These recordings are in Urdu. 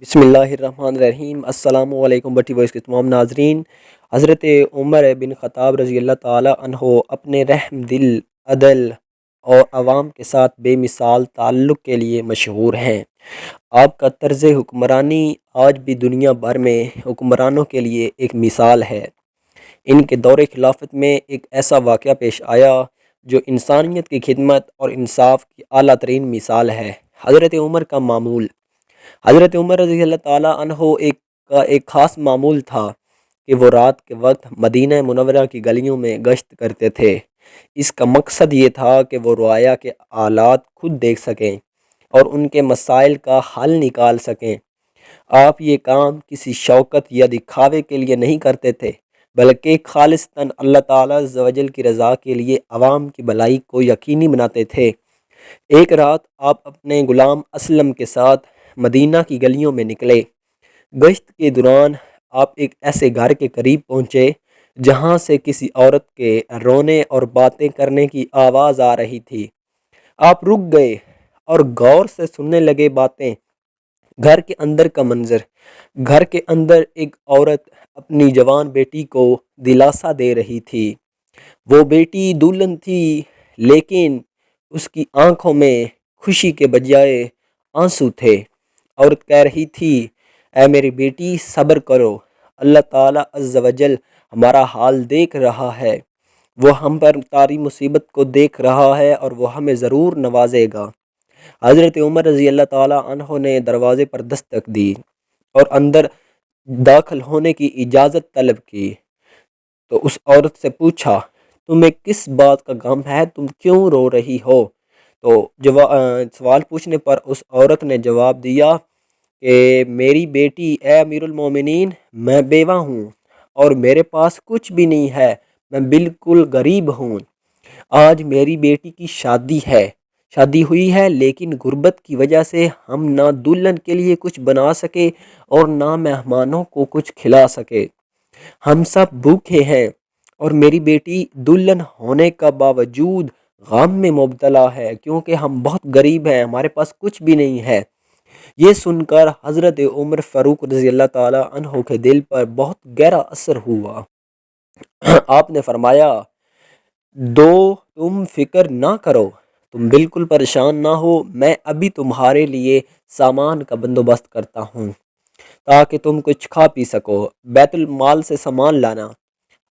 بسم اللہ الرحمن الرحیم۔ السلام علیکم بٹی وائس کے تمام ناظرین۔ حضرت عمر بن خطاب رضی اللہ تعالی عنہ اپنے رحم دل، عدل اور عوام کے ساتھ بے مثال تعلق کے لیے مشہور ہیں۔ آپ کا طرز حکمرانی آج بھی دنیا بھر میں حکمرانوں کے لیے ایک مثال ہے۔ ان کے دور خلافت میں ایک ایسا واقعہ پیش آیا جو انسانیت کی خدمت اور انصاف کی اعلیٰ ترین مثال ہے۔ حضرت عمر کا معمول۔ حضرت عمر رضی اللہ تعالیٰ عنہ کا ایک خاص معمول تھا کہ وہ رات کے وقت مدینہ منورہ کی گلیوں میں گشت کرتے تھے۔ اس کا مقصد یہ تھا کہ وہ رعایا کے حالات خود دیکھ سکیں اور ان کے مسائل کا حل نکال سکیں۔ آپ یہ کام کسی شوکت یا دکھاوے کے لیے نہیں کرتے تھے، بلکہ خالصتاً اللہ تعالیٰ عز و جل کی رضا کے لیے عوام کی بھلائی کو یقینی بناتے تھے۔ ایک رات آپ اپنے غلام اسلم کے ساتھ مدینہ کی گلیوں میں نکلے۔ گشت کے دوران آپ ایک ایسے گھر کے قریب پہنچے جہاں سے کسی عورت کے رونے اور باتیں کرنے کی آواز آ رہی تھی۔ آپ رک گئے اور غور سے سننے لگے باتیں۔ گھر کے اندر کا منظر۔ گھر کے اندر ایک عورت اپنی جوان بیٹی کو دلاسا دے رہی تھی۔ وہ بیٹی دلہن تھی، لیکن اس کی آنکھوں میں خوشی کے بجائے آنسو تھے۔ عورت کہہ رہی تھی، اے میری بیٹی صبر کرو، اللہ تعالیٰ عز و جل ہمارا حال دیکھ رہا ہے، وہ ہم پر طاری مصیبت کو دیکھ رہا ہے اور وہ ہمیں ضرور نوازے گا۔ حضرت عمر رضی اللہ تعالیٰ عنہ نے دروازے پر دستک دی اور اندر داخل ہونے کی اجازت طلب کی تو اس عورت سے پوچھا، تمہیں کس بات کا غم ہے، تم کیوں رو رہی ہو؟ تو سوال پوچھنے پر اس عورت نے جواب دیا کہ میری بیٹی، اے امیر المومنین، میں بیوہ ہوں اور میرے پاس کچھ بھی نہیں ہے، میں بالکل غریب ہوں۔ آج میری بیٹی کی شادی ہوئی ہے، لیکن غربت کی وجہ سے ہم نہ دلہن کے لیے کچھ بنا سکے اور نہ مہمانوں کو کچھ کھلا سکے۔ ہم سب بھوکے ہیں اور میری بیٹی دلہن ہونے کا باوجود غم میں مبتلا ہے کیونکہ ہم بہت غریب ہیں، ہمارے پاس کچھ بھی نہیں ہے۔ یہ سن کر حضرت عمر فاروق رضی اللہ تعالیٰ عنہ کے دل پر بہت گہرا اثر ہوا۔ آپ نے فرمایا، تم فکر نہ کرو، تم بالکل پریشان نہ ہو، میں ابھی تمہارے لیے سامان کا بندوبست کرتا ہوں تاکہ تم کچھ کھا پی سکو، بیت المال سے سامان لانا۔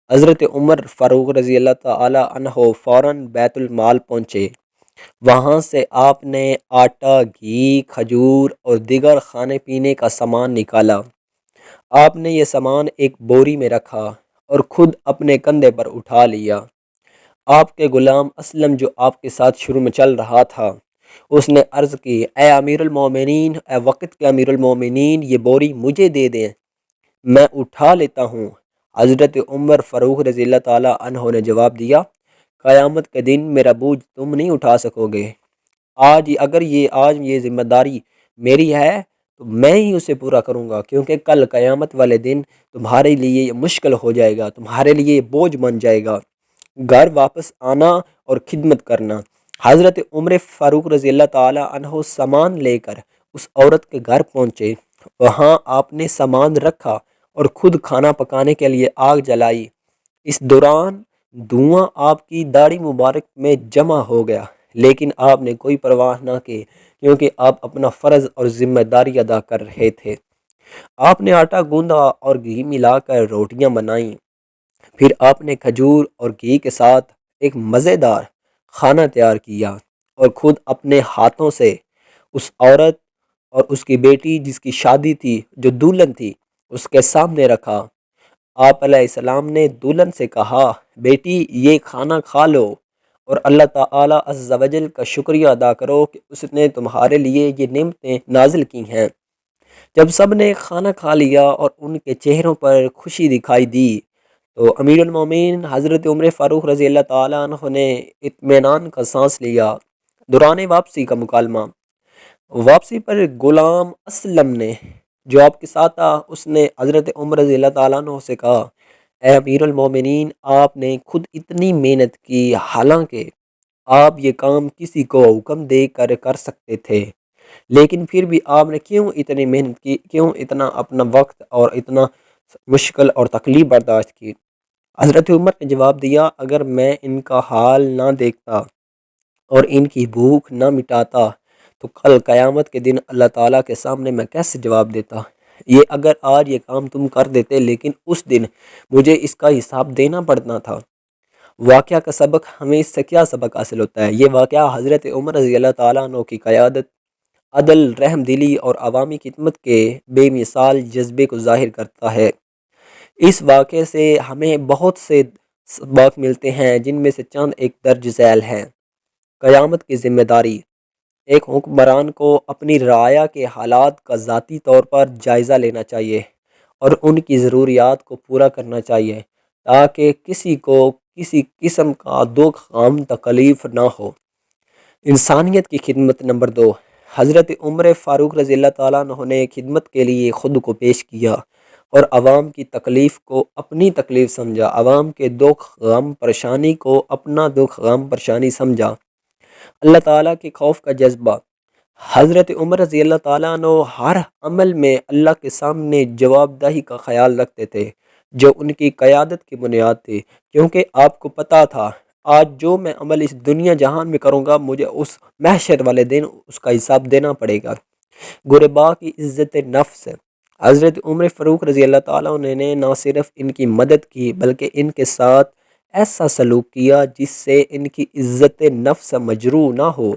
حضرت عمر فاروق رضی اللہ تعالیٰ عنہ فوراً بیت المال پہنچے۔ وہاں سے آپ نے آٹا، گھی، کھجور اور دیگر کھانے پینے کا سامان نکالا۔ آپ نے یہ سامان ایک بوری میں رکھا اور خود اپنے کندھے پر اٹھا لیا۔ آپ کے غلام اسلم جو آپ کے ساتھ شروع میں چل رہا تھا، اس نے عرض کی، اے امیر المومنین، اے وقت کے امیر المومنین، یہ بوری مجھے دے دیں، میں اٹھا لیتا ہوں۔ حضرت عمر فاروق رضی اللہ تعالیٰ عنہ نے جواب دیا، قیامت کے دن میرا بوجھ تم نہیں اٹھا سکو گے۔ آج یہ ذمہ داری میری ہے تو میں ہی اسے پورا کروں گا، کیونکہ کل قیامت والے دن تمہارے لیے یہ مشکل ہو جائے گا، تمہارے لیے یہ بوجھ بن جائے گا، گھر واپس آنا اور خدمت کرنا۔ حضرت عمر فاروق رضی اللہ تعالیٰ عنہ سامان لے کر اس عورت کے گھر پہنچے۔ وہاں آپ نے سامان رکھا اور خود کھانا پکانے کے لیے آگ جلائی۔ اس دوران دھواں آپ کی داڑھی مبارک میں جمع ہو گیا، لیکن آپ نے کوئی پرواہ نہ کی کیونکہ آپ اپنا فرض اور ذمہ داری ادا کر رہے تھے۔ آپ نے آٹا گوندا اور گھی ملا کر روٹیاں بنائیں، پھر آپ نے کھجور اور گھی کے ساتھ ایک مزیدار کھانا تیار کیا اور خود اپنے ہاتھوں سے اس عورت اور اس کی بیٹی جس کی شادی تھی، جو دلہن تھی، اس کے سامنے رکھا۔ آپ علیہ السلام نے دلہن سے کہا، بیٹی یہ کھانا کھا لو اور اللہ تعالیٰ عز و جل کا شکریہ ادا کرو کہ اس نے تمہارے لیے یہ نعمتیں نازل کی ہیں۔ جب سب نے کھانا کھا لیا اور ان کے چہروں پر خوشی دکھائی دی تو امیر المومنین حضرت عمر فاروق رضی اللہ تعالیٰ عنہ نے اطمینان کا سانس لیا۔ دوران واپسی کا مکالمہ۔ واپسی پر غلام اسلم نے جو آپ کے ساتھ تھا، اس نے حضرت عمر رضی اللہ تعالیٰ عنہ سے کہا، اے امیر المومنین، آپ نے خود اتنی محنت کی، حالانکہ آپ یہ کام کسی کو حکم دے کر سکتے تھے، لیکن پھر بھی آپ نے کیوں اتنی محنت کی، کیوں اتنا اپنا وقت اور اتنا مشکل اور تکلیف برداشت کی؟ حضرت عمر نے جواب دیا، اگر میں ان کا حال نہ دیکھتا اور ان کی بھوک نہ مٹاتا تو کل قیامت کے دن اللہ تعالیٰ کے سامنے میں کیسے جواب دیتا؟ یہ اگر آج یہ کام تم کر دیتے لیکن اس دن مجھے اس کا حساب دینا پڑنا تھا۔ واقعہ کا سبق، ہمیں اس سے کیا سبق حاصل ہوتا ہے؟ یہ واقعہ حضرت عمر رضی اللہ تعالیٰ عنہ کی قیادت، عدل، رحم دلی اور عوامی خدمت کے بے مثال جذبے کو ظاہر کرتا ہے۔ اس واقعے سے ہمیں بہت سے سبق ملتے ہیں، جن میں سے چند ایک درج ذیل ہیں۔ قیامت کی ذمہ داری، ایک حکمران کو اپنی رعایا کے حالات کا ذاتی طور پر جائزہ لینا چاہیے اور ان کی ضروریات کو پورا کرنا چاہیے تاکہ کسی کو کسی قسم کا دکھ، غم، تکلیف نہ ہو۔ انسانیت کی خدمت نمبر 2، حضرت عمر فاروق رضی اللہ تعالیٰ عنہ نے خدمت کے لیے خود کو پیش کیا اور عوام کی تکلیف کو اپنی تکلیف سمجھا، عوام کے دکھ، غم، پریشانی کو اپنا دکھ، غم، پریشانی سمجھا۔ اللہ تعالیٰ کے خوف کا جذبہ، حضرت عمر رضی اللہ تعالیٰ عنہ ہر عمل میں اللہ کے سامنے جواب دہی کا خیال رکھتے تھے، جو ان کی قیادت کی بنیاد تھی، کیونکہ آپ کو پتہ تھا آج جو میں عمل اس دنیا جہان میں کروں گا مجھے اس محشر والے دن اس کا حساب دینا پڑے گا۔ غرباء کی عزت نفس، حضرت عمر فاروق رضی اللہ تعالیٰ عنہ نے نہ صرف ان کی مدد کی بلکہ ان کے ساتھ ایسا سلوک کیا جس سے ان کی عزت نفس مجروح نہ ہو۔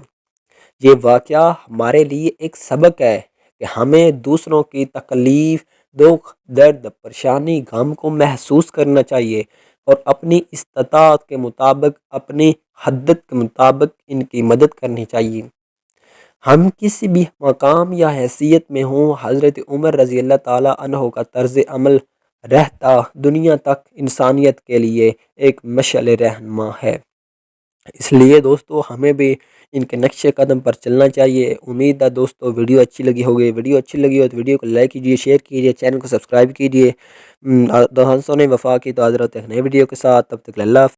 یہ واقعہ ہمارے لیے ایک سبق ہے کہ ہمیں دوسروں کی تکلیف، دکھ، درد، پریشانی، غم کو محسوس کرنا چاہیے اور اپنی استطاعت کے مطابق، اپنی حدت کے مطابق ان کی مدد کرنی چاہیے۔ ہم کسی بھی مقام یا حیثیت میں ہوں، حضرت عمر رضی اللہ تعالیٰ عنہ کا طرز عمل رہتا دنیا تک انسانیت کے لیے ایک مشعل رہنما ہے۔ اس لیے دوستو ہمیں بھی ان کے نقش قدم پر چلنا چاہیے۔ امید ہے دوستو ویڈیو اچھی لگی ہوگی، ویڈیو اچھی لگی ہو تو ویڈیو کو لائک کیجیے، شیئر کیجیے، چینل کو سبسکرائب کیجیے۔ دوستوں نے وفا کی تو حضرت ایک نئے ویڈیو کے ساتھ، تب تک اللہ حافظ۔